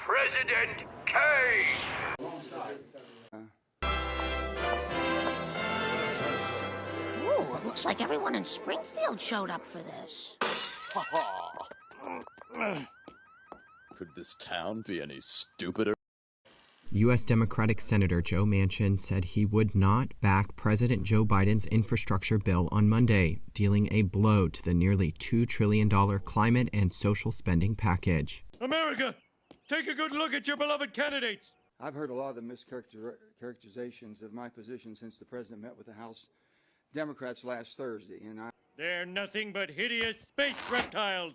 President K. Ooh, it looks like everyone in Springfield showed up for this. Could this town be any stupider? U.S. Democratic Senator Joe Manchin said he would not back President Joe Biden's infrastructure bill on Monday, dealing a blow to the nearly $2 trillion climate and social spending package. America, take a good look at your beloved candidates. I've heard a lot of the mischaracterizations of my position since the president met with the House Democrats last Thursday, and They're nothing but hideous space reptiles.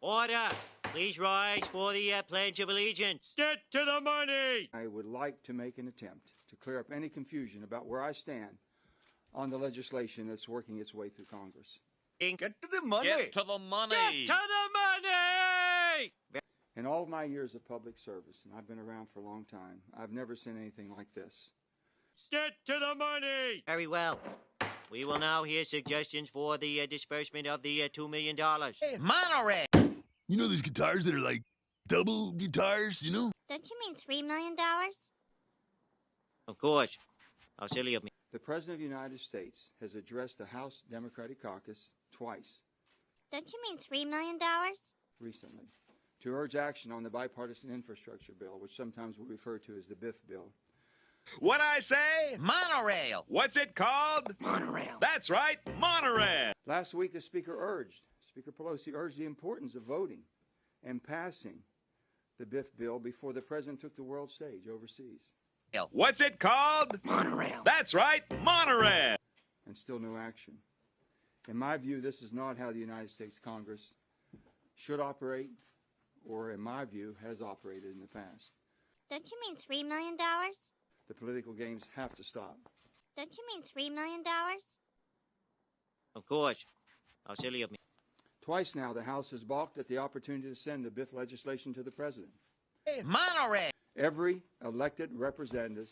Order! Please rise for the Pledge of Allegiance. Get to the money! I would like to make an attempt to clear up any confusion about where I stand on the legislation that's working its way through Congress. Get to the money! Get to the money! Get to the money! In all of my years of public service, and I've been around for a long time, I've never seen anything like this. Get to the money! Very well. We will now hear suggestions for the disbursement of the $2 million. Monorail! You know those guitars that are like double guitars, you know? Don't you mean $3 million? Of course. How silly of me. The President of the United States has addressed the House Democratic Caucus twice Don't you mean $3 million? recently to urge action on the bipartisan infrastructure bill, which sometimes we refer to as the BIF bill. What I say? Monorail! What's it called? Monorail. That's right, monorail. Last week, Speaker Pelosi urged the importance of voting and passing the BIF bill before the president took the world stage overseas. What's it called? Monorail. That's right, monorail. And still no action. In my view, this is not how the United States Congress should operate, or in my view, has operated in the past. Don't you mean $3 million? The political games have to stop. Don't you mean $3 million? Of course. How silly of me. Twice now, the House has balked at the opportunity to send the BIF legislation to the president. Monorail! Every elected representative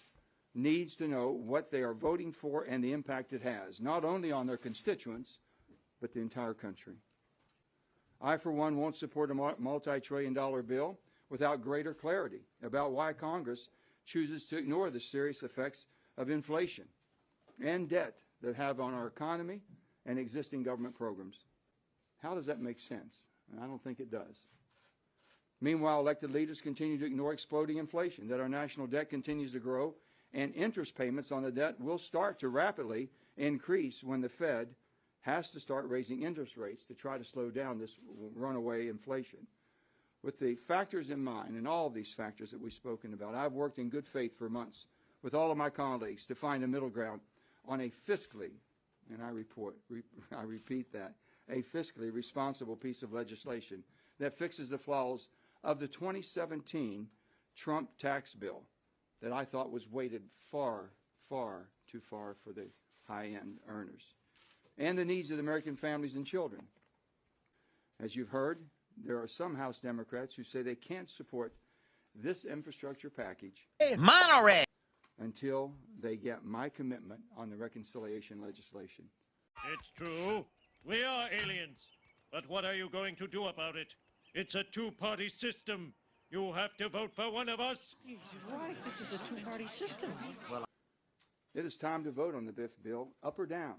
needs to know what they are voting for and the impact it has, not only on their constituents, but the entire country. I, for one, won't support a multi-trillion-dollar bill without greater clarity about why Congress chooses to ignore the serious effects of inflation and debt that have on our economy and existing government programs. How does that make sense? I don't think it does. Meanwhile, elected leaders continue to ignore exploding inflation, that our national debt continues to grow, and interest payments on the debt will start to rapidly increase when the Fed has to start raising interest rates to try to slow down this runaway inflation. With the factors in mind, and all of these factors that we've spoken about, I've worked in good faith for months with all of my colleagues to find a middle ground on a fiscally, and I repeat that, a fiscally responsible piece of legislation that fixes the flaws of the 2017 Trump tax bill that I thought was weighted far, far too far for the high-end earners and the needs of the American families and children. As you've heard, there are some House Democrats who say they can't support this infrastructure package Monorail! until they get my commitment on the reconciliation legislation. It's true. We are aliens. But what are you going to do about it? It's a two-party system. You have to vote for one of us. He's right. This is a two-party system. It is time to vote on the BIF bill, up or down,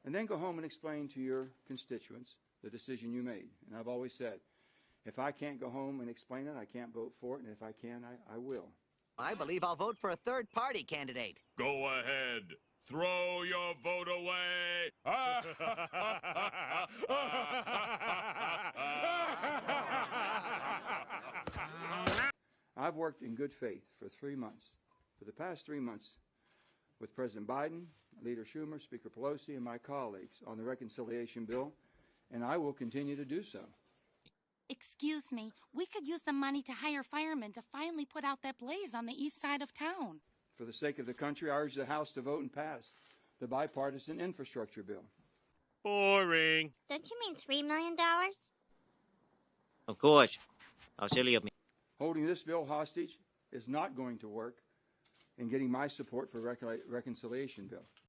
and then go home and explain to your constituents the decision you made. And I've always said, if I can't go home and explain it, I can't vote for it, and if I can, I will. I believe I'll vote for a third-party candidate. Go ahead. Throw your vote away. I've worked in good faith for 3 months, for the past 3 months, with President Biden, Leader Schumer, Speaker Pelosi, and my colleagues on the reconciliation bill, and I will continue to do so. Excuse me, we could use the money to hire firemen to finally put out that blaze on the east side of town. For the sake of the country, I urge the House to vote and pass the bipartisan infrastructure bill. Boring. Don't you mean $3 million? Of course. How silly of me. Holding this bill hostage is not going to work in getting my support for reconciliation bill.